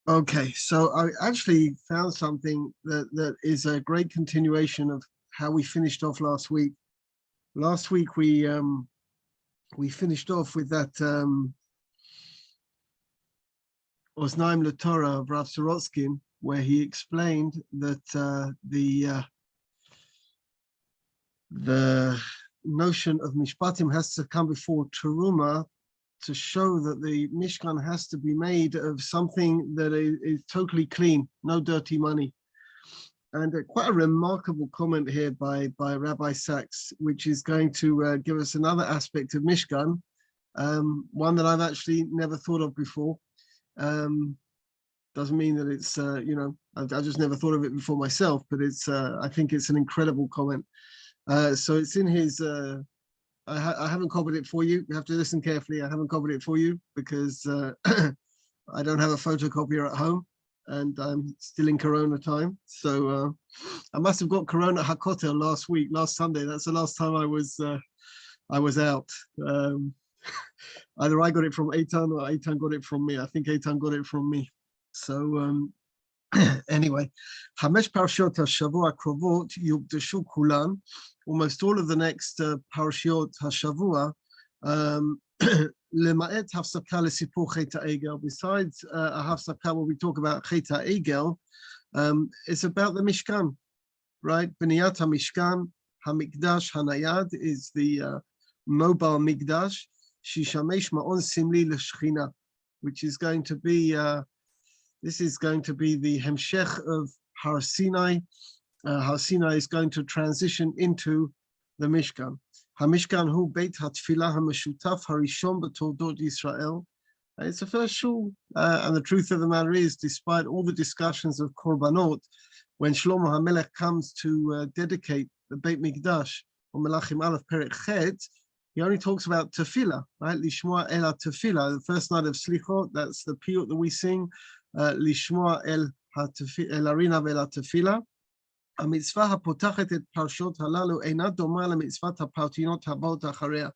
Okay, so I actually found something that is a great continuation of how we finished off last week. Last week we finished off with that Oznaim LaTorah of Rav Sorotskin, where he explained that the notion of mishpatim has to come before teruma to show that the Mishkan has to be made of something that is totally clean, no dirty money. And quite a remarkable comment here by Rabbi Sachs, which is going to give us another aspect of Mishkan, one that I've actually never thought of before. Doesn't mean that it's, I just never thought of it before myself, but it's, I think it's an incredible comment. So it's in his, I haven't copied it for you. You have to listen carefully. I haven't copied it for you because I don't have a photocopier at home and I'm still in Corona time. So I must have got Corona Hakotel last Sunday. That's the last time I was out. Either I got it from Eitan or Eitan got it from me. I think Eitan got it from me. So anyway, Hamesh Parashot HaShavua Krovot Yugdashu Kulan. Almost all of the next Parashot HaShavua, Lema'et Hafsaka Lesipur Chet HaEgel. Besides a Hafsaka where we talk about Chet HaEgel, it's about the Mishkan, right? B'niyat HaMishkan, HaMikdash HaNayad is the mobile Mikdash, Shishamesh Ma'on Simli L'Shechina, which is going to be this is going to be the Hemshech of Har Sinai. Har Sinai is going to transition into the Mishkan. HaMishkan hu Beit HaTfilah HaMeshutaf HaRishon B'Toldot Yisrael. It's the first shul, and the truth of the matter is, despite all the discussions of Korbanot, when Shlomo HaMelech comes to dedicate the Beit Mikdash on Melachim Aleph Perek Chet, he only talks about tefillah, right? Lishmoa el tefillah, the first night of Slichot, that's the piyut that we sing. Lishmoa el arina vel tefillah. המצווה הפותחת את פרשות הללו אינה דומה למצוות הפרטינות הבאות אחריה.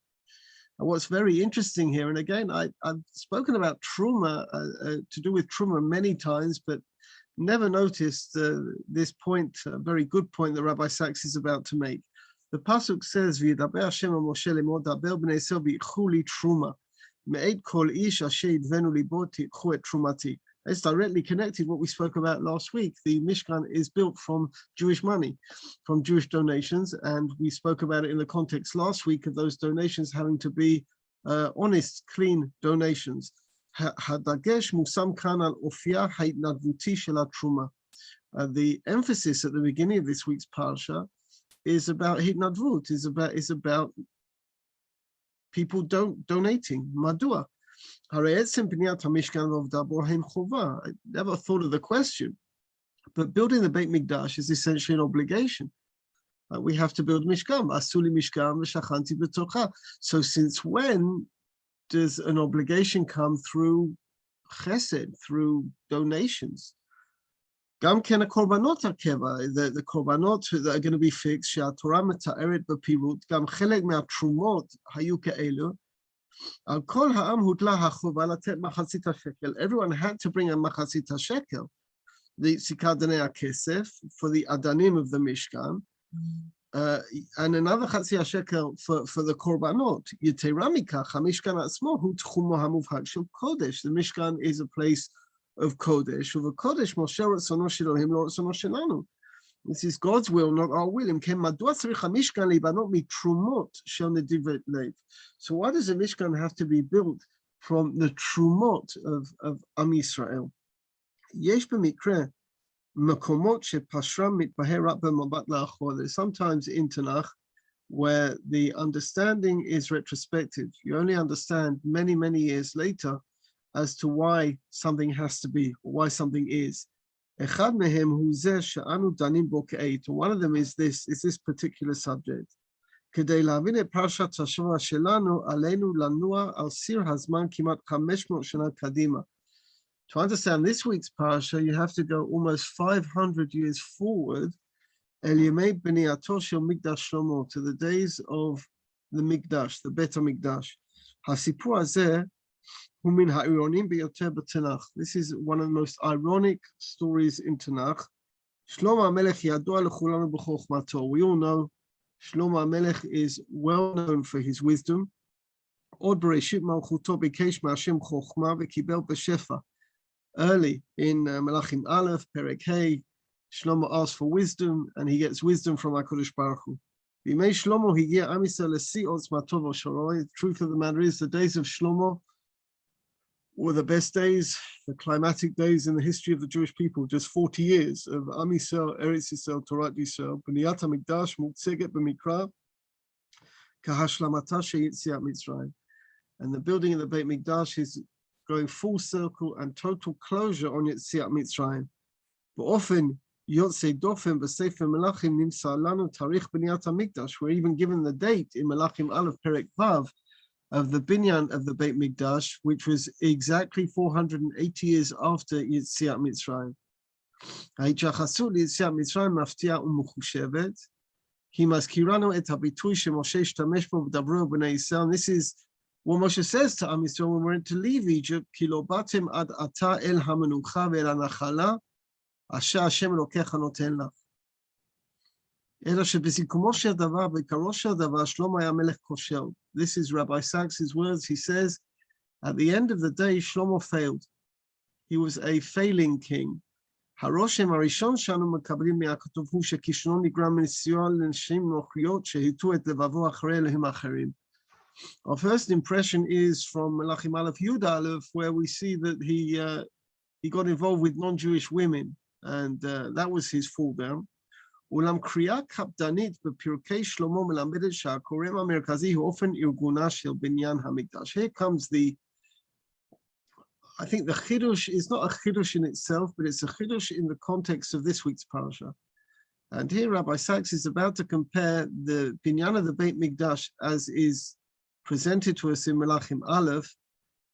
What's very interesting here, and again, I've spoken about Truma, to do with Truma many times, but never noticed this point, a very good point that Rabbi Sachs is about to make. The pasuk says, "V'yidaber Hashem el Moshe lemor daber bnei Yisrael v'yikchu li truma, me'ed kol ish asher yidvenu libo tikchu et trumati." It's directly connected what we spoke about last week. The Mishkan is built from Jewish money, from Jewish donations, and we spoke about it in the context last week of those donations having to be honest, clean donations. Hadagesh musam kan al ofya ha'itnadvuti shel truma. The emphasis at the beginning of this week's parsha is about hitnadvut, is about people donating. Madua. I never thought of the question, but building the Beit Mikdash is essentially an obligation. We have to build Mishkan. Asuli Mishkan v'shachanti b'tocha. So since when does an obligation come through chesed, through donations? Gam ken korbanot hakeva, the korbanot that are going to be fixed, she'atorah meta'eret b'pirut, gam chelek me'atrumot hayu ke'elu. Everyone had to bring a machazit shekel, the sikadnei kesef for the adanim of the Mishkan, and another chatzit shekel for the korbanot. Yetera mikach, HaMishkan atzmo hu tchumo hamuvhak shel kodesh. The Mishkan is a place of kodesh. Uva kodesh Moshe ratzono shelohim lo ratzono shelanu. This is God's will, not our will. So why does the Mishkan have to be built from the trumot of Am Yisrael? There's sometimes in Tanakh where the understanding is retrospective. You only understand many, many years later as to why something has to be, or why something is. One of them is this particular subject. To understand this week's parasha, you have to go almost 500 years forward to the days of the Mikdash, the Bet HaMikdash. This is one of the most ironic stories in Tanakh. Shlomo HaMelech yadua l'chulanu b'chokhmato. We all know Shlomo HaMelech is well known for his wisdom. Od bereshit malchuto bikesh ma'Hashem chokhma v'kibel b'shefa. Early in Melachim Aleph, Perek Hey, Shlomo asks for wisdom, and he gets wisdom from HaKadosh Baruch Hu. B'mei Shlomo higia Am Yisrael l'si otzmato v'shoroi. The truth of the matter is, the days of Shlomo were the best days, the climatic days in the history of the Jewish people. Just 40 years of Am Yisrael, Eretz Yisrael, Torah Yisrael, B'niyat HaMikdash, Mutzeget B'mikra, Kahashlamata she'yitziat Mitzrayim. And the building of the Beit Mikdash is going full circle and total closure on Yitziat Mitzrayim. But often, Yotzei Dofen b'Sefer Melachim nimsa lanu tarich B'niyat HaMikdash. We're even given the date in Melachim Aleph Perek Vav of the binyan of the Beit Mikdash, which was exactly 480 years after Yitziat Mitzrayim. ההתייחסות ליציאת מצרים מפתיעה ומחושבת. היא מזכירנו את הביטוי שמשה השתמש בו בדברו בני ישראל. This is what Moshe says to Am Yisrael when we're to leave Egypt, כי לא באתם עד עתה אל המנוחה ואל הנחלה, אשר השם אלוקיך נותן לך. אלא שבסיכומו של דבר, בעיקרו של דבר, שלמה היה מלך כושל. This is Rabbi Sachs's words. He says, at the end of the day, Shlomo failed. He was a failing king. הרושם הראשון שאנו מקבלים מהכתוב הוא שכישלון נגרם מניסיון לנשים נוכריות שהיטו את לבבו אחרי אלוהים אחרים. Our first impression is from Melachim Aleph Yud Aleph, where we see that he got involved with non-Jewish women, and that was his fall down. אולם קריאה קפדנית בפרקי שלמה מלמדת שהקורם המרכזי הוא אופן ארגונה של בניין המקדש. Here comes I think the chidush is not a chidush in itself, but it's a chidush in the context of this week's parasha. And here Rabbi Sachs is about to compare the binyan of the Beit Mikdash as is presented to us in Melachim Aleph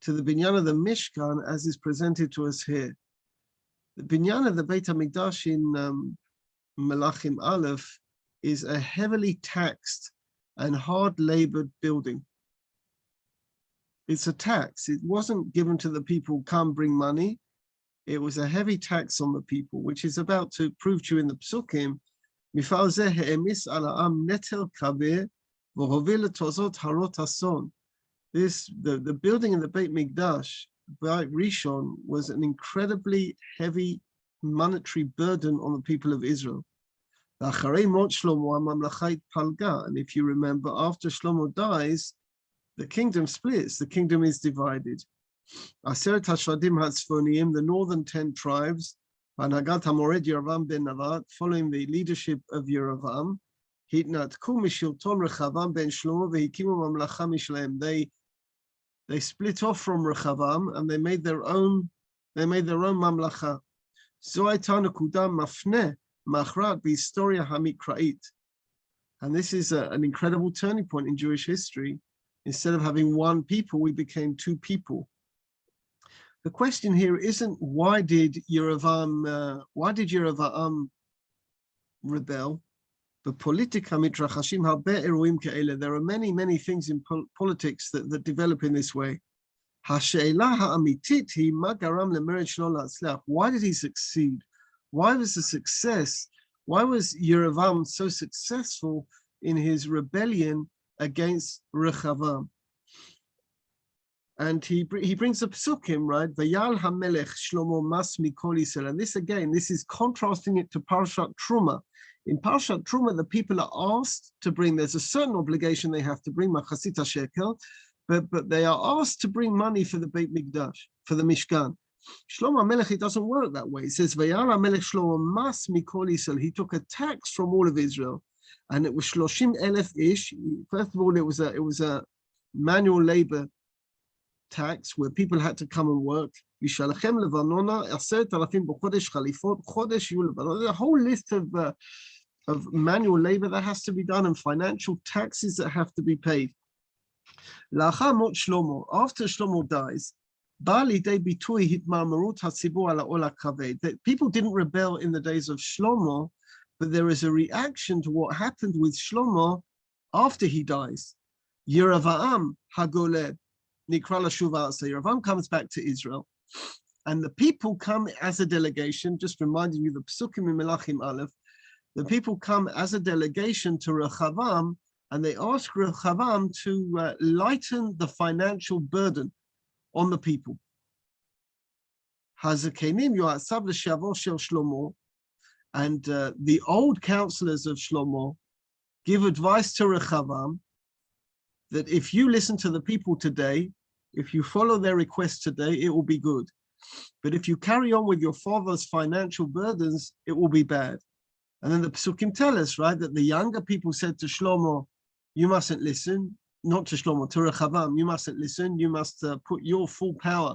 to the binyan of the Mishkan as is presented to us here. The binyan of the Beit HaMikdash in Melachim Aleph is a heavily taxed and hard-labored building. It's a tax. It wasn't given to the people, come bring money. It was a heavy tax on the people, which is about to prove to you in the Psukim. Mifal zeh he'emis al ha'am netel kabeh v'hovil letozot harot hason. The building in the Beit Mikdash by Rishon was an incredibly heavy monetary burden on the people of Israel. And if you remember, after Shlomo dies, the kingdom splits, the kingdom is divided. The northern 10 tribes, following the leadership of Yerovam, they split off from Rechavam and they made their own mamlacha. And this is an incredible turning point in Jewish history. Instead of having one people, we became two people. The question here isn't why did Yerovam rebel? But there are many things in politics that develop in this way. Why did he succeed? Why was the success? Why was Yerovam so successful in his rebellion against Rechavam? And he brings a psukim, right? Vayal hamelech Shlomo mas mikol Yisrael. And this is contrasting it to Parshat Teruma. In Parshat Teruma, the people are asked to bring, there's a certain obligation they have to bring, machasit shekel, but they are asked to bring money for the Beit Mikdash, for the Mishkan. Shlomo HaMelech, it doesn't work that way. It says, Vayal hamelech Shlomo mas mikol Yisrael. He took a tax from all of Israel. And it was 30,000 ish. First of all, it was a manual labor tax where people had to come and work. A whole list of manual labor that has to be done and financial taxes that have to be paid. After Shlomo dies, people didn't rebel in the days of Shlomo, but there is a reaction to what happened with Shlomo after he dies. Yerovam Hagoleb, Nikra Lashuv Arseh. Yerovam comes back to Israel, and the people come as a delegation. Just reminding you, the Psukim in Melachim Aleph, the people come as a delegation to Rechavam, and they ask Rechavam to lighten the financial burden on the people. Hazakenim Yoatzav L'Shavor Shel Shlomo, and the old counselors of Shlomo give advice to Rechavam that if you listen to the people today, if you follow their requests today, it will be good. But if you carry on with your father's financial burdens, it will be bad. And then the Psukim tell us, right, that the younger people said to Shlomo, you mustn't listen, not to Shlomo, to Rechavam, you mustn't listen, you must put your full power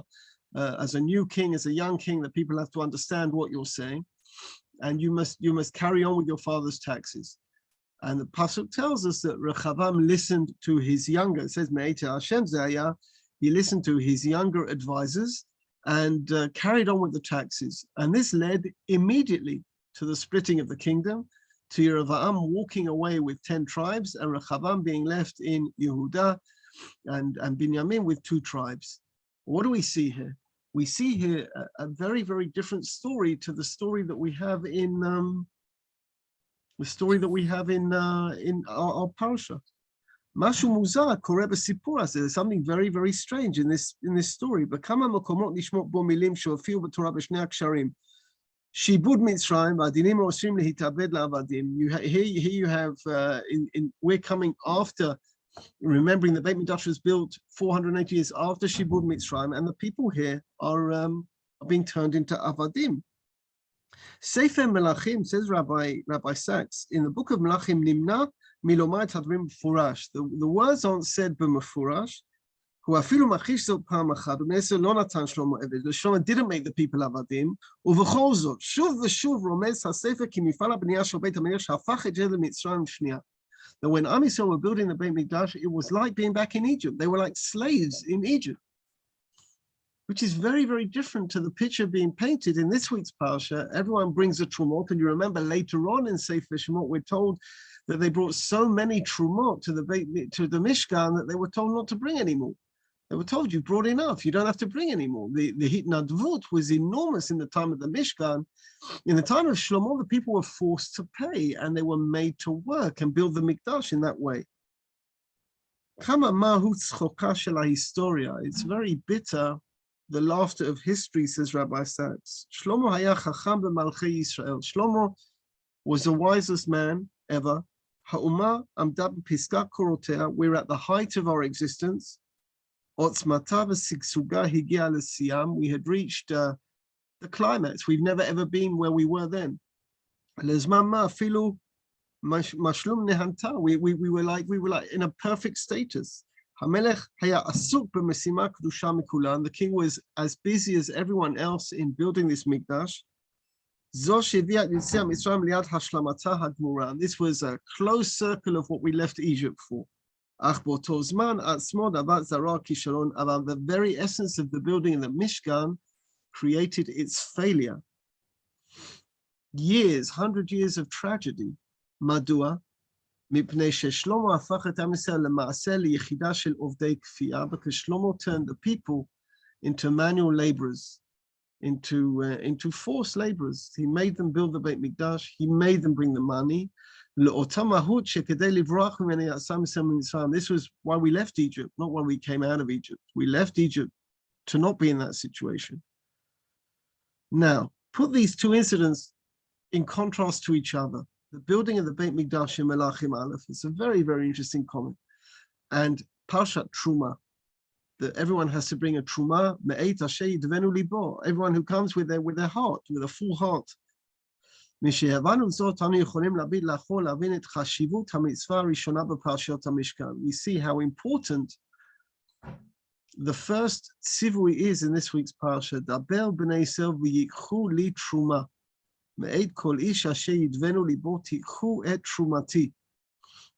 as a new king, as a young king, that people have to understand what you're saying. And you must carry on with your father's taxes. And the Pasuk tells us that Rechavam listened to his younger, it says, Me'ete Hashem Zayah, he listened to his younger advisors and carried on with the taxes. And this led immediately to the splitting of the kingdom, to Yerovam walking away with 10 tribes, and Rechavam being left in Yehuda and Binyamin with 2 tribes. What do we see here? We see here a very, very different story to the story that we have in our parsha. Mashu muzar kore b'sipur. There's something very, very strange in this story. B'kama makomot nishmot bo milim shehofiu b'torah b'shnei haksharim. Shibud Mitzrayim v'adinim osrim lehitabed la'avadim. Here you have we're coming after. Remembering that Beit Mikdash was built 480 years after Shibud Mitzrayim, and the people here are being turned into Avadim. Sefer Melachim, says Rabbi Sachs, in the book of Melachim, Nimna milomai tadrim furash. The words aren't said b'mefurash. Who afilu machish zot pam achad u'neser lo natan Shlomo eved. Shlomo didn't make the people Avadim. Uv'chol zot shuv v'shuv romez hasefer ki mifal ha'bniya shel Beit HaMikdash hafach et zeh leMitzrayim shniya. That when Am Yisrael were building the Beit Mikdash, it was like being back in Egypt. They were like slaves in Egypt, which is very, very different to the picture being painted in this week's Parsha. Everyone brings a trumot, and you remember later on in Sefer Shemot, we're told that they brought so many trumot to the Mishkan that they were told not to bring any more. They were told, you brought enough, you don't have to bring any more. The hitnadvut was enormous in the time of the Mishkan. In the time of Shlomo, the people were forced to pay, and they were made to work and build the Mikdash in that way. It's very bitter, the laughter of history, says Rabbi Sachs. Shlomo haya chacham b'malchei Yisrael. Shlomo was the wisest man ever. Ha'umah amda b'piskat korotea. We're at the height of our existence. Otzmata v'sigsuga higia l'siyam. We had reached the climax. We've never ever been where we were then. Lezman ma afilu mashlum nehanta. We were like in a perfect status. Hamelech haya asuk b'mesima kedusha mikulan. The king was as busy as everyone else in building this mikdash. Zo sheviat yitzia Mitzrayim liad hashlamata hagmura. This was a close circle of what we left Egypt for. Ach boto zman atzmo davar zara kisharon. About the very essence of the building in the Mishkan created its failure. 100 years of tragedy. Madua, mipnei sheshlomo apach et Am Yisrael lemaaseh liyichida shel ovdei kfiyah, because Shlomo turned the people into manual laborers, into forced laborers. He made them build the Beit Mikdash. He made them bring the money. This was why we left Egypt, not why we came out of Egypt. We left Egypt to not be in that situation. Now, put these two incidents in contrast to each other. The building of the Beit Mikdash in Melachim Aleph is a very, very interesting comment. And Parshat Teruma, that everyone has to bring a Teruma, me'et asher yidvenu libo. Everyone who comes with their heart, with a full heart. We see how important the first tzivui is in this week's parsha. Daber b'nei Yisrael v'yikchu li truma. Me'ed kol ish asher yidvenu libo tikchu et trumati.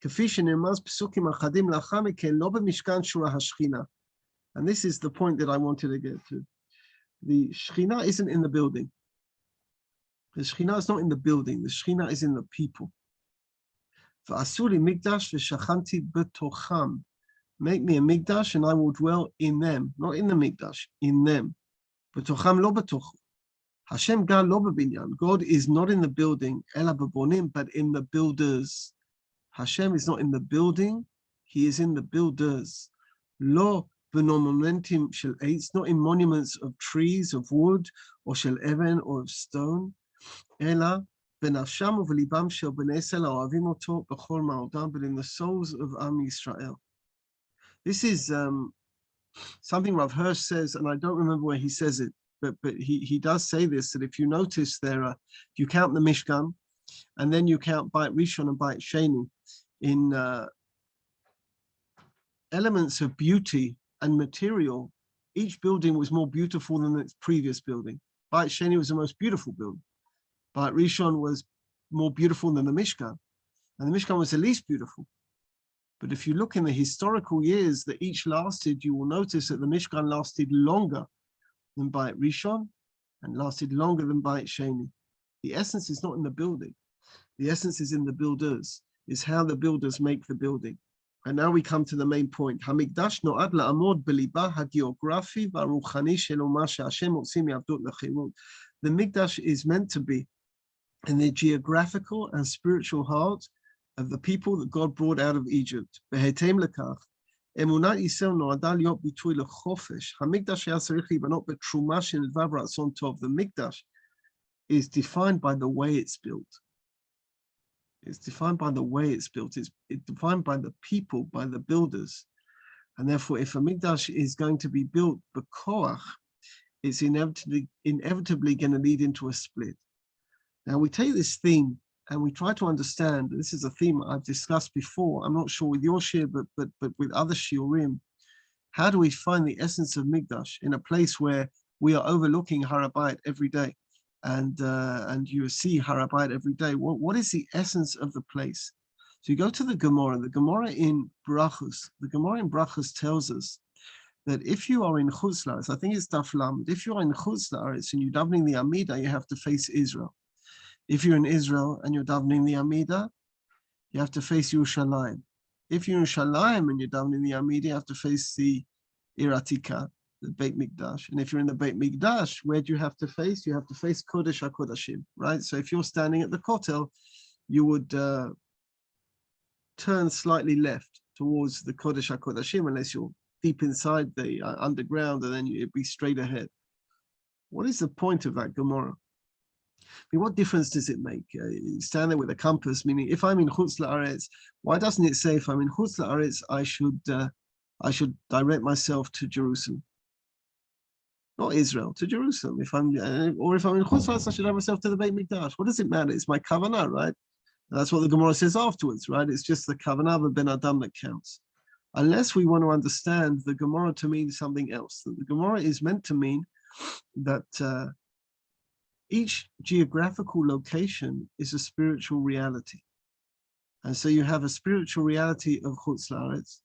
K'fi shenirmaz psukim achadim lacha meken lo b'mishkan shura hashchina. And this is the point that I wanted to get to. The Shechina isn't in the building. The Shechina is not in the building. The Shechina is in the people. V'asu li mikdash v'shachanti b'tocham. make me a mikdash and I will dwell in them, not in the mikdash, in them. B'tocham lo b'tochu. Hashem gar lo b'binyan. God is not in the building, ela b'bonim, but in the builders. Hashem is not in the building, he is in the builders. Lo b'nomomentim shel eitz, not in monuments of trees, of wood, or shel even, or of stone. Ela b'nafsham u'v'libam shel b'nei Yisrael ha'ohavim oto b'chol ma'odam, but in the souls of Am Yisrael. This is something Rav Hirsch says, and I don't remember where he says it, but he does say this, that if you notice there are, if you count the Mishkan, and then you count Beit Rishon and Beit Sheni in elements of beauty and material, each building was more beautiful than its previous building. Beit Sheni was the most beautiful building. Beit Rishon was more beautiful than the Mishkan, and the Mishkan was the least beautiful. But if you look in the historical years that each lasted, you will notice that the Mishkan lasted longer than Beit Rishon and lasted longer than Beit Sheni. The essence is not in the building. The essence is in the builders, is how the builders make the building. And now we come to the main point. Hamikdash no'ad la'amod b'liba hagiografi v'aruchani shel uma she'Hashem otzim yavdot lechirut. The Mikdash is meant to be in the geographical and spiritual heart of the people that God brought out of Egypt. Behetem lekach, emunat Yisrael no'ada liot bitui lechofesh. Hamikdash היה צריך להיבנות בתרומה שנלווה ברצון טוב. The Mikdash is defined by the way it's built. It's defined by the way it's built. It's defined by the people, by the builders. And therefore, if a Mikdash is going to be built b'koach, it's inevitably going to lead into a split. Now, we take this theme and we try to understand, this is a theme I've discussed before, I'm not sure with your shiur, but with other shiurim, how do we find the essence of Mikdash in a place where we are overlooking Har HaBayit every day? And you see Har HaBayit every day. What is the essence of the place? So you go to the Gemara. The Gemara in Brachos tells us that if you are in Chutz La'aretz, I think it's Daf Lamed, if you are in Chutz La'aretz and you're davening the Amidah, you have to face Israel. If you're in Israel and you're davening the Amidah, you have to face Yerushalayim. If you're in Yerushalayim and you're davening the Amidah, you have to face the Ir Atikah, the Beit Mikdash. And if you're in the Beit Mikdash, where do you have to face? You have to face Kodesh HaKodashim, right? So if you're standing at the Kotel, you would turn slightly left towards the Kodesh HaKodashim, unless you're deep inside the underground, and then you'd be straight ahead. What is the point of that Gemara? I mean, what difference does it make? You stand there with a compass, meaning if I'm in Chutz La'aretz, why doesn't it say if I'm in Chutz La'aretz, I should direct myself to Jerusalem? Not Israel, to Jerusalem. If I'm in Chutz La'aretz, I should have myself to the Beit Mikdash. What does it matter? It's my kavanah, right? And that's what the Gemara says afterwards, right? It's just the kavanah of Ben Adam that counts. Unless we want to understand the Gemara to mean something else. The Gemara is meant to mean that each geographical location is a spiritual reality. And so you have a spiritual reality of Chutz La'aretz,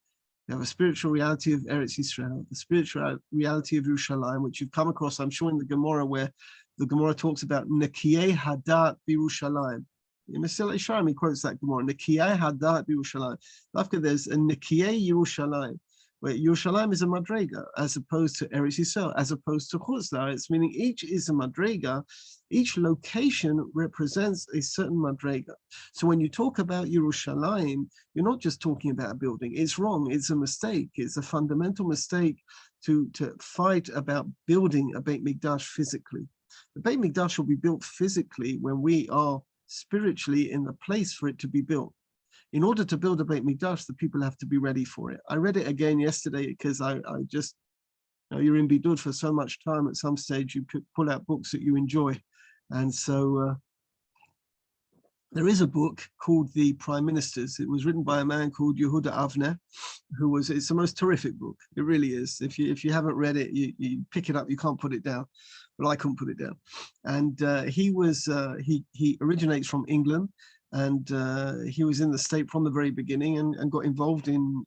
you have a spiritual reality of Eretz Yisrael, the spiritual reality of Yerushalayim, which you've come across, I'm sure, in the Gemara, where the Gemara talks about Nekiyei Hadat B'Yerushalayim. In Mesilat Yesharim, he quotes that Gemara, Nekiyei Hadat B'Yerushalayim. After there's a Nekiyei Yerushalayim, where Yerushalayim is a madrega, as opposed to Eretz Yisrael, as opposed to Chutz La'aretz, meaning each is a madrega, each location represents a certain madrega. So when you talk about Yerushalayim, you're not just talking about a building. It's wrong, it's a mistake, it's a fundamental mistake to fight about building a Beit Mikdash physically. The Beit Mikdash will be built physically when we are spiritually in the place for it to be built. In order to build a Beit Mikdash, the people have to be ready for it. I read it again yesterday because I just, you're in Bidud for so much time, at some stage you pull out books that you enjoy. And so there is a book called The Prime Ministers. It was written by a man called Yehuda Avner, it's the most terrific book. It really is. If you haven't read it, you pick it up, you can't put it down. But I couldn't put it down. And he originates from England. And he was in the state from the very beginning and got involved in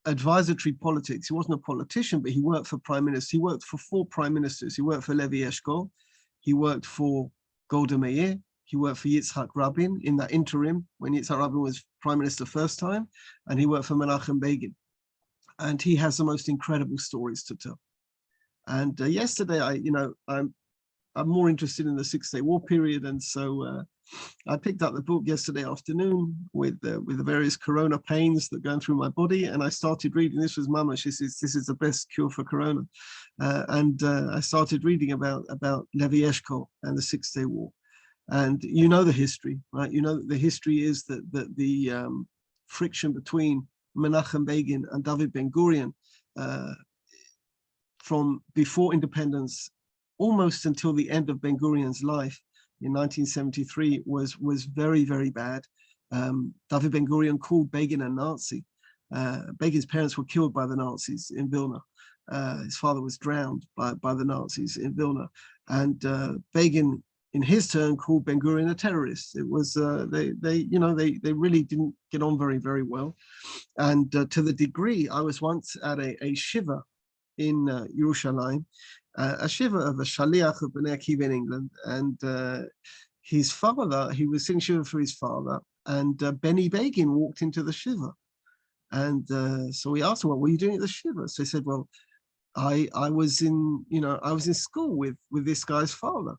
advisory politics. He wasn't a politician, but he worked for prime ministers. He worked for 4 prime ministers. He worked for Levi Eshkol. He worked for Golda Meir. He worked for Yitzhak Rabin in that interim when Yitzhak Rabin was prime minister first time, and he worked for Menachem Begin. And he has the most incredible stories to tell. And yesterday, I'm more interested in the Six-Day War period, and so I picked up the book yesterday afternoon with the various corona pains that are going through my body, and I started reading. This was mamash. This is the best cure for corona, and I started reading about Levi Eshkol and the Six-Day War. And you know the history, right? You know the history is that the friction between Menachem Begin and David Ben-Gurion from before independence almost until the end of Ben-Gurion's life in 1973 was very, very bad. David Ben-Gurion called Begin a Nazi. Begin's parents were killed by the Nazis in Vilna. His father was drowned by the Nazis in Vilna. And Begin, in his turn, called Ben-Gurion a terrorist. It was, they really didn't get on very, very well. And to the degree, I was once at a shiva in Yerushalayim, a shiva of a shaliach of Bnei Akiva in England, and his father, he was singing shiva for his father, and Benny Begin walked into the shiva, and so we asked him, "What were you doing at the shiva?" So he said, "Well, I was in school with this guy's father."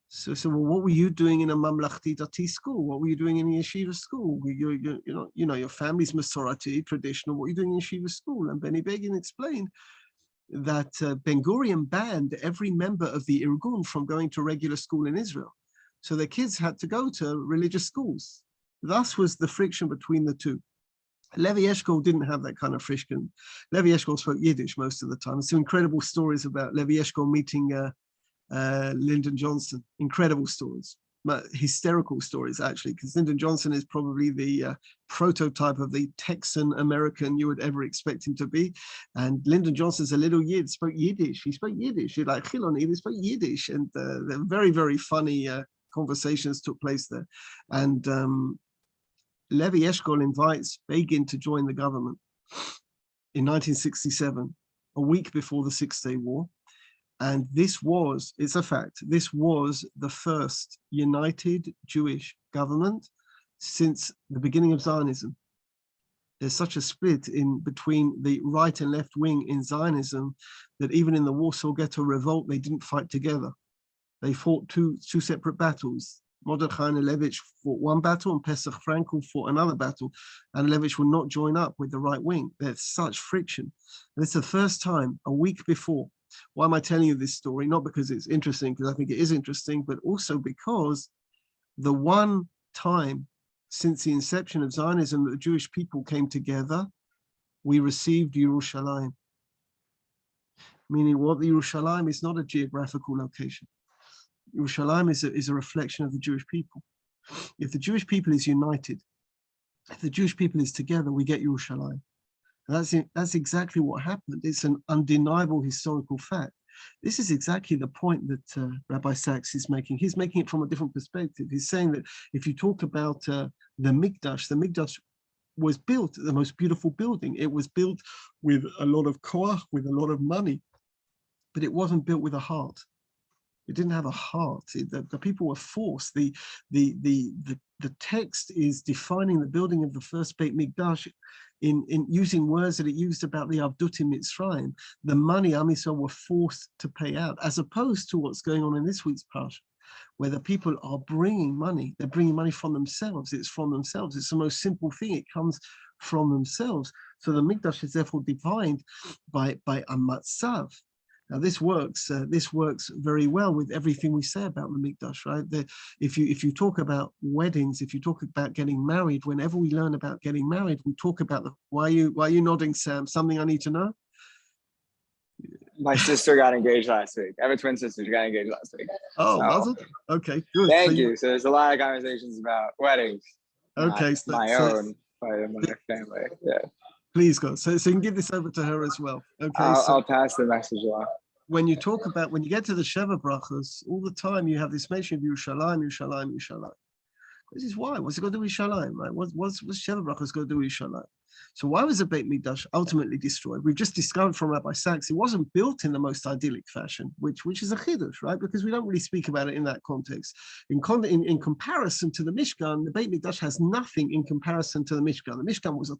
So, well, what were you doing in a mamlachti dati school? What were you doing in a yeshiva school? Your family's Masorati, traditional. What were you doing in yeshiva school? And Benny Begin explained that Ben-Gurion banned every member of the Irgun from going to regular school in Israel. So their kids had to go to religious schools. Thus was the friction between the two. Levi Eshkol didn't have that kind of friction. Levi Eshkol spoke Yiddish most of the time. Some incredible stories about Levi Eshkol meeting Lyndon Johnson. Incredible stories. Hysterical stories, actually, because Lyndon Johnson is probably the prototype of the Texan American you would ever expect him to be. And Lyndon Johnson's a little Yid, spoke Yiddish. He spoke Yiddish. He like Chiloni, he spoke Yiddish. And the very, very funny conversations took place there. And Levi Eshkol invites Begin to join the government in 1967, a week before the Six-Day War. And it's a fact, this was the first united Jewish government since the beginning of Zionism. There's such a split in between the right and left wing in Zionism that even in the Warsaw Ghetto Revolt, they didn't fight together. They fought two separate battles. Mordechai and Levitch fought one battle and Pesach Frankel fought another battle, and Levitch would not join up with the right wing. There's such friction. And it's the first time, a week before. Why am I telling you this story? Not because it's interesting, because I think it is interesting, but also because the one time since the inception of Zionism that the Jewish people came together, we received Yerushalayim. Meaning what? The Yerushalayim is not a geographical location. Yerushalayim is a reflection of the Jewish people. If the Jewish people is united, if the Jewish people is together, we get Yerushalayim. And that's exactly what happened. It's an undeniable historical fact. This is exactly the point that Rabbi Sachs is making. He's making it from a different perspective. He's saying that if you talk about the Mikdash was built, the most beautiful building. It was built with a lot of koach, with a lot of money, but it wasn't built with a heart. It didn't have a heart. The people were forced. The text is defining the building of the first Beit Mikdash in using words that it used about the Avdut in Mitzrayim. The money Am Yisrael were forced to pay out, as opposed to what's going on in this week's Parsha, where the people are bringing money. They're bringing money from themselves. It's from themselves. It's the most simple thing. It comes from themselves. So the Mikdash is therefore defined by a matzav. Now this works very well with everything we say about the Mikdash, right? If you talk about weddings, if you talk about getting married, whenever we learn about getting married, we talk about why are you nodding, Sam? Something I need to know? My sister got engaged last week. I have a twin sister. She got engaged last week. Oh, was it? Okay, good. Thank you. So there's a lot of conversations about weddings. Okay, but my family. Yeah. Please go. So you can give this over to her as well. Okay. I'll pass the message along. When you get to the Sheva Brachos, all the time you have this mention of Yerushalayim, Yerushalayim, Yerushalayim. This is why. What's it got to do with Shalayim, right? What's Sheva Brachos got to do with Shalayim? So why was the Beit Mikdash ultimately destroyed? We've just discovered from Rabbi Sachs it wasn't built in the most idyllic fashion, which is a chiddush, right? Because we don't really speak about it in that context. In comparison to the Mishkan, the Beit Mikdash has nothing in comparison to the Mishkan. The Mishkan was a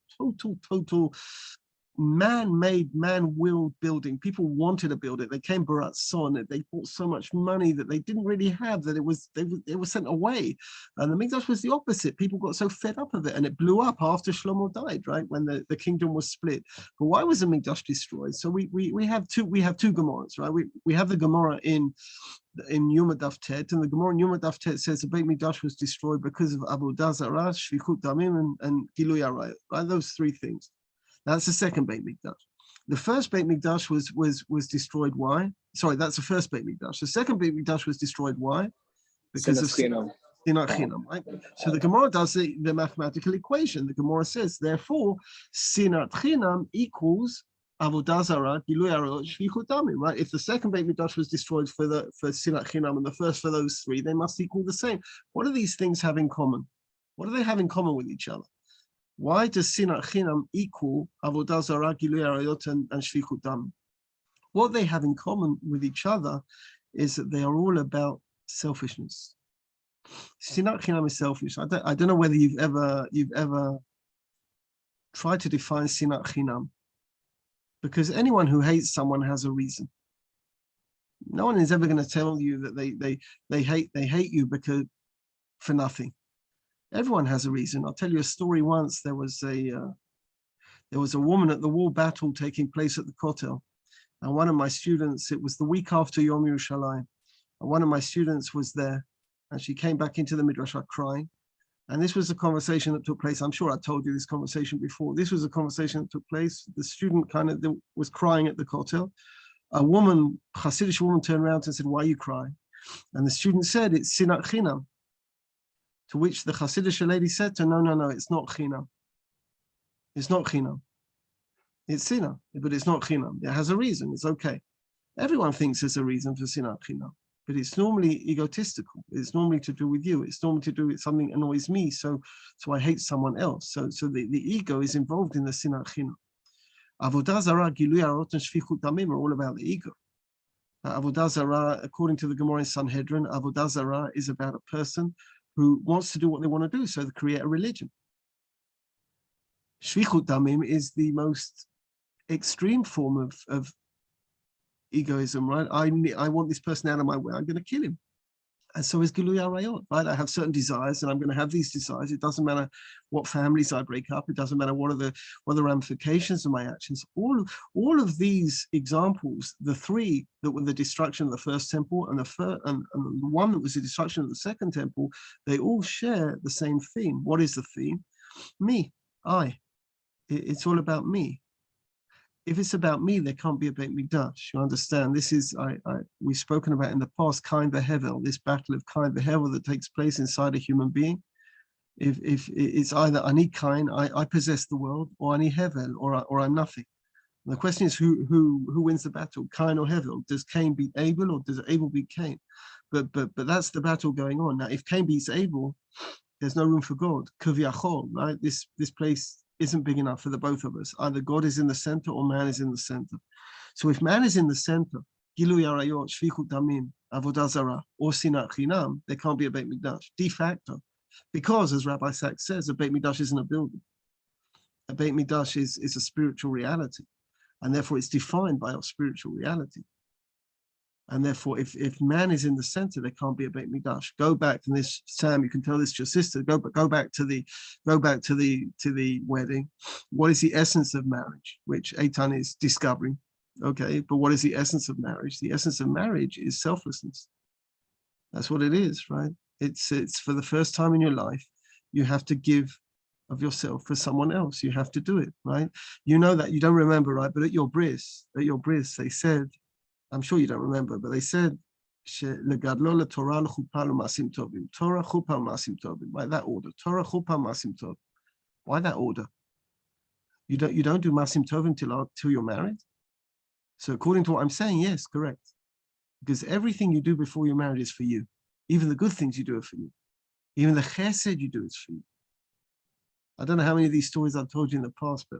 total man-made, man-willed building. People wanted to build it. They came Barat Son. They bought so much money that they didn't really have that they were sent away. And the Mikdash was the opposite. People got so fed up of it, and it blew up after Shlomo died, right, when the kingdom was split. But why was the Mikdash destroyed? So we have two Gemaras, right? We have the Gemara in Yom Daf Tet, and the Gemara in Yom Daf Tet says the Beit Mikdash was destroyed because of Avodah Zarah, Shvichut Damim, and Gilui Arayot, right? Those three things. That's the second Beit Mikdash. The first Beit Mikdash was destroyed. Why? Sorry, that's the first Beit Mikdash. The second Beit Mikdash was destroyed. Why? Because of Sinat Chinam, right? So the Gemara does the mathematical equation. The Gemara says, therefore, Sinat Chinam equals Avodah Zarah, Gilui Arayot, Shvichut Damim, right? If the second Beit Mikdash was destroyed for Sinat Chinam and the first for those three, they must equal the same. What do these things have in common? What do they have in common with each other? Why does Sinat Chinam equal Avodah Zarah, Gilui Arayot, and Shvichut Damim? What they have in common with each other is that they are all about selfishness. Sinat Chinam is selfish. I don't know whether you've ever tried to define Sinat Chinam, because anyone who hates someone has a reason. No one is ever going to tell you that they hate you because for nothing. Everyone has a reason. I'll tell you a story. Once there was a woman at the war battle taking place at the Kotel, and one of my students, it was the week after Yom Yerushalayim, and one of my students was there, and she came back into the midrash crying. And this was a conversation that took place. I'm sure I told you this conversation before. This was a conversation that took place. The student was crying at the Kotel. A woman, Hasidic woman, turned around and said, "Why are you crying?" And the student said, "It's Sinat Chinam." To which the Hasidic lady said to her, no, it's not Chinam. It's not Chinam. It's Sinah, but it's not Chinam. It has a reason. It's okay. Everyone thinks there's a reason for Sinat Chinam, but it's normally egotistical. It's normally to do with you. It's normally to do with something annoys me, so I hate someone else. So the ego is involved in the Sinat Chinam. Avodah Zarah, Gilui Arayot, and Shvichut Damim are all about the ego. Avodah Zarah, according to the Gemara in Sanhedrin, Avodah Zarah is about a person who wants to do what they want to do, so they create a religion. Shvichut Damim is the most extreme form of egoism, right? I want this person out of my way, I'm going to kill him. And so is Gilui Arayot, right? I have certain desires and I'm going to have these desires. It doesn't matter what families I break up. It doesn't matter what are the ramifications of my actions. All of these examples, the three that were the destruction of the first temple and the one that was the destruction of the second temple, they all share the same theme. What is the theme? Me, it's all about me. If it's about me, there can't be a Beit Mikdash. You understand? This is, we've spoken about in the past, Kain v'Hevel, this battle of Kain v'Hevel that takes place inside a human being. If it's either I need Kain, I possess the world, or I need Hevel, or I'm nothing. And the question is who wins the battle, Kain or Hevel? Does Cain beat Abel, or does Abel beat Cain? But that's the battle going on. Now, if Cain beats Abel, there's no room for God. Kaviyachol, right? This place isn't big enough for the both of us. Either God is in the center or man is in the center. So if man is in the center, Gilui Arayot, Shvichut Damim, Avodah Zarah, or Sinat Chinam, there can't be a Beit Mikdash, de facto. Because, as Rabbi Sachs says, a Beit Mikdash isn't a building. A Beit Mikdash is a spiritual reality, and therefore it's defined by our spiritual reality. And therefore, if man is in the center, there can't be a Beit Mikdash. Go back, and this, Sam, you can tell this to your sister. Go back to the wedding. What is the essence of marriage? Which Eitan is discovering. Okay, but what is the essence of marriage? The essence of marriage is selflessness. That's what it is, right? It's for the first time in your life, you have to give of yourself for someone else. You have to do it, right? You know that, you don't remember, right? But at your bris, they said, I'm sure you don't remember, but they said, Torah, chuppah, masim tovim. By that order, Torah, chuppah, masim tovim. Why that order? You don't do masim tovim till you're married. So according to what I'm saying, yes, correct. Because everything you do before you're married is for you. Even the good things you do are for you. Even the chesed you do is for you. I don't know how many of these stories I've told you in the past, but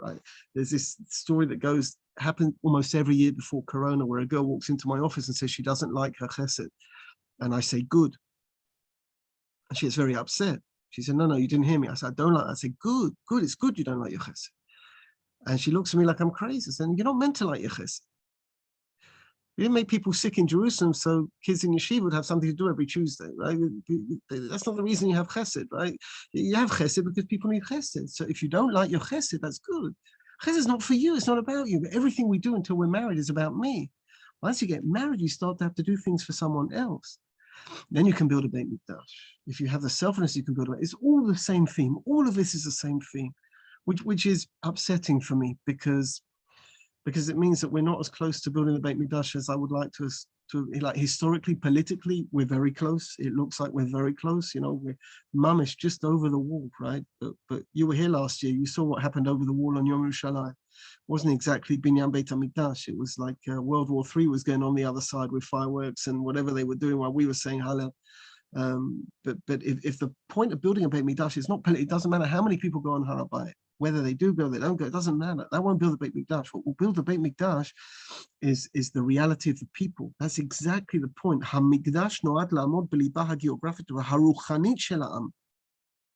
there's this story that happened almost every year before Corona, where a girl walks into my office and says she doesn't like her chesed. And I say, good. And she gets very upset. She said, no, you didn't hear me. I said, I don't like it. I said, good, it's good you don't like your chesed. And she looks at me like I'm crazy. I said, you're not meant to like your chesed. We didn't make people sick in Jerusalem so kids in yeshiva would have something to do every Tuesday, right? That's not the reason you have chesed, right? You have chesed because people need chesed. So if you don't like your chesed, that's good. Chesed is not for you. It's not about you. But everything we do until we're married is about me. Once you get married, you start to have to do things for someone else. Then you can build a Beit Mikdash. If you have the selflessness, you can build it's all the same theme. All of this is the same theme, which is upsetting for me because it means that we're not as close to building the Beit Mikdash as I would like to like historically, politically, we're very close. It looks like we're very close. We're mamish just over the wall, right? But you were here last year. You saw what happened over the wall on Yom Yerushalayim. It wasn't exactly Binyan Beit HaMikdash. It was like World War III was going on the other side with fireworks and whatever they were doing while we were saying Hallel. But if the point of building a Beit Mikdash is not, it doesn't matter how many people go on Har HaBayit. Whether they do go, they don't go, it doesn't matter. That won't build the Beit Mikdash. What will build the Beit Mikdash is the reality of the people. That's exactly the point. HaMikdash noad la'amod b'liba ha'geografית והרוחנית של העם.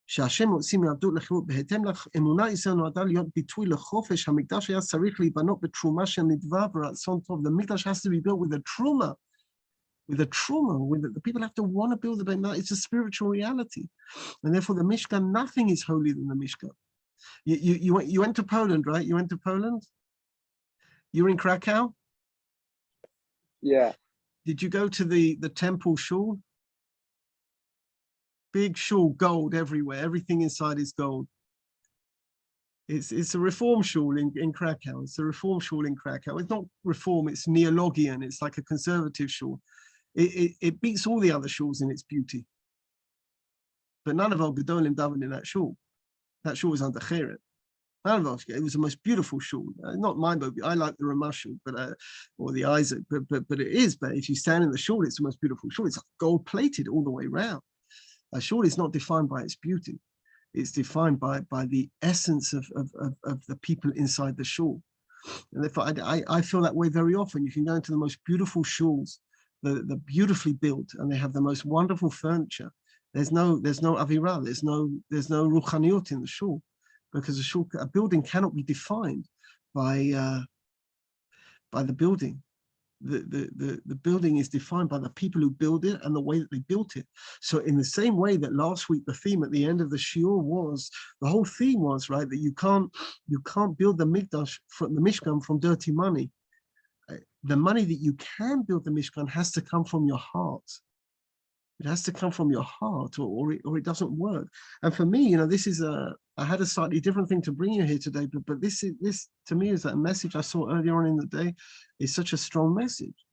שהשם מוציא מעבדות לחירות בהתאם לאמונה ישראל נועדה להיות ביטוי לחופש. המקדש היה צריך להיבנות בתרומה של נדבה ורצון טוב. The Mikdash has to be built with a truma. The people have to want to build the Beit Mikdash. It's a spiritual reality. And therefore the Mishkan, nothing is holier than the Mishkan. You went to Poland, right? You went to Poland? You were in Krakow? Yeah. Did you go to the temple shul? Big shul, gold everywhere. Everything inside is gold. It's a reform shul in Krakow. It's a reform shul in Krakow. It's not reform, it's neologian. It's like a conservative shul. It beats all the other shuls in its beauty. But none of our Gedolim davened in that shul. That shul was under Cheret. It was the most beautiful shul. Not mine, but I like the Ramah shul, or the Isaac, but it is. But if you stand in the shul, it's the most beautiful shul. It's gold plated all the way around. A shul is not defined by its beauty. It's defined by the essence of the people inside the shul. And therefore, I feel that way very often. You can go into the most beautiful shuls, they're beautifully built, and they have the most wonderful furniture. There's no avirah, there's no ruchaniut in the shul, because a building cannot be defined by the building. The building is defined by the people who build it and the way that they built it. So in the same way that last week the theme at the end of the shiur was, the whole theme was, right, that you can't build the Mikdash from the Mishkan from dirty money. The money that you can build the Mishkan has to come from your heart. It has to come from your heart, or it doesn't work. And for me, this is I had a slightly different thing to bring you here today, but this to me is that message I saw earlier on in the day is such a strong message.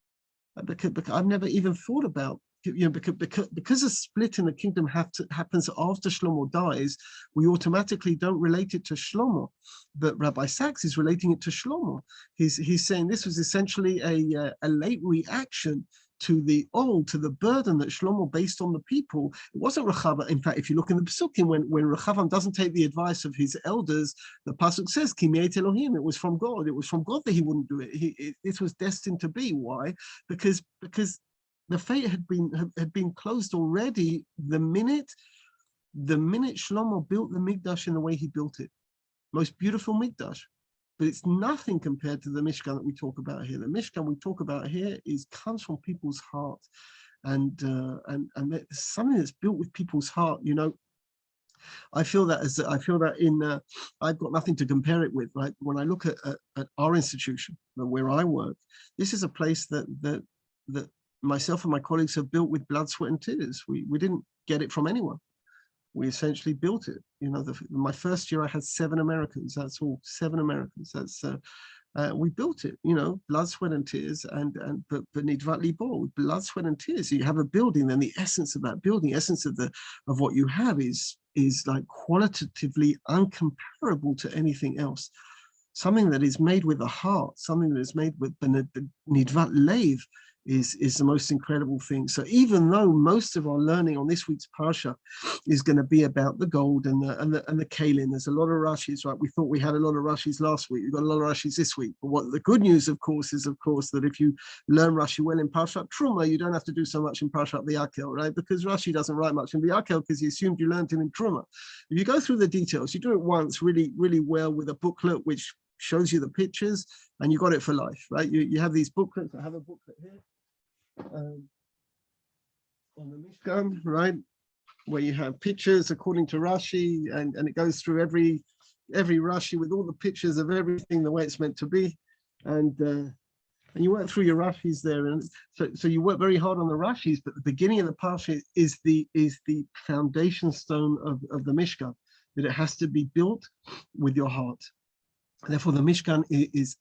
Because I've never even thought about, because a split in the kingdom happens after Shlomo dies, we automatically don't relate it to Shlomo. But Rabbi Sachs is relating it to Shlomo. He's saying this was essentially a late reaction to the burden that Shlomo based on the people. It wasn't Rechavam. In fact, if you look in the Pesukim, when Rechavam doesn't take the advice of his elders, the pasuk says, Ki me'et Elohim, it was from God. It was from God that he wouldn't do it. This was destined to be. Why? Because the fate had been closed already the minute Shlomo built the Mikdash in the way he built it. Most beautiful Mikdash. But it's nothing compared to the Mishkan that we talk about here. The Mishkan we talk about here comes from people's heart, and something that's built with people's heart. I feel that in I've got nothing to compare it with. Right, when I look at our institution, where I work, this is a place that myself and my colleagues have built with blood, sweat, and tears. We didn't get it from anyone. We essentially built it. My first year I had 7 Americans. That's all, 7 Americans. That's we built it. Blood, sweat, and tears, but nidvat libo, with blood, sweat, and tears. So you have a building, then the essence of that building, essence of what you have is like qualitatively uncomparable to anything else. Something that is made with a heart, something that is made with the nidvat lev. is the most incredible thing. So even though most of our learning on this week's Parsha is going to be about the gold and the kalim, there's a lot of Rashis, right? We thought we had a lot of Rashis last week. We've got a lot of Rashis this week. But what the good news, of course, is that if you learn Rashi well in Parshat Teruma, you don't have to do so much in Parshat V'Yakel, right? Because Rashi doesn't write much in V'Yakel because he assumed you learned him in Teruma. If you go through the details, you do it once really, really well with a booklet which shows you the pictures, and you got it for life, right? You have these booklets. I have a booklet here on the Mishkan, right, where you have pictures according to Rashi, and it goes through every Rashi with all the pictures of everything the way it's meant to be, and you work through your Rashis there, and so you work very hard on the Rashis. But the beginning of the Parsha is the foundation stone of the Mishkan, that it has to be built with your heart. Therefore, the Mishkan is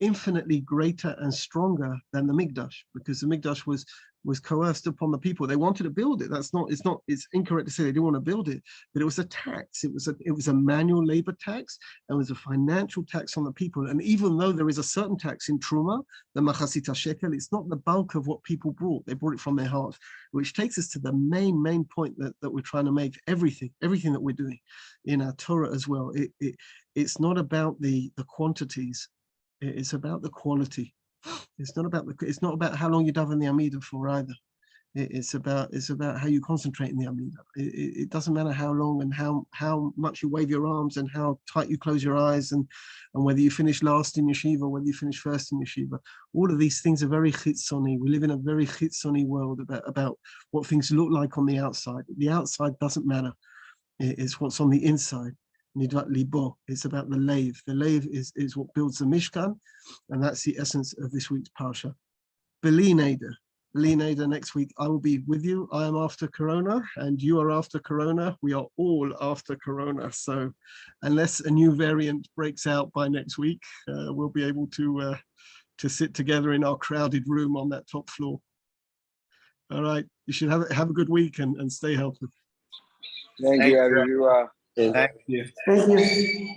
infinitely greater and stronger than the Mikdash, because the Mikdash was coerced upon the people. They wanted to build it. It's incorrect to say they didn't want to build it, but it was a tax. It was a manual labor tax, and it was a financial tax on the people. And even though there is a certain tax in Truma, the Machasita Shekel, it's not the bulk of what people brought. They brought it from their hearts, which takes us to the main point that we're trying to make. Everything that we're doing in our Torah as well. It's not about the quantities. It's about the quality. It's not about how long you daven the Amidah for either. It's about how you concentrate in the Amidah. It doesn't matter how long and how much you wave your arms and how tight you close your eyes, and whether you finish last in yeshiva, whether you finish first in yeshiva. All of these things are very chitzoni. We live in a very chitzoni world about what things look like on the outside. The outside doesn't matter. It's what's on the inside. Nidvat libo. It's about the lave. The lave is what builds the Mishkan, and that's the essence of this week's Parsha. Beli Neder, next week I will be with you. I am after Corona, and you are after Corona. We are all after Corona. So unless a new variant breaks out by next week, we'll be able to sit together in our crowded room on that top floor. All right. You should have a good week and stay healthy. Thank you, everyone. Thank you. Thank you.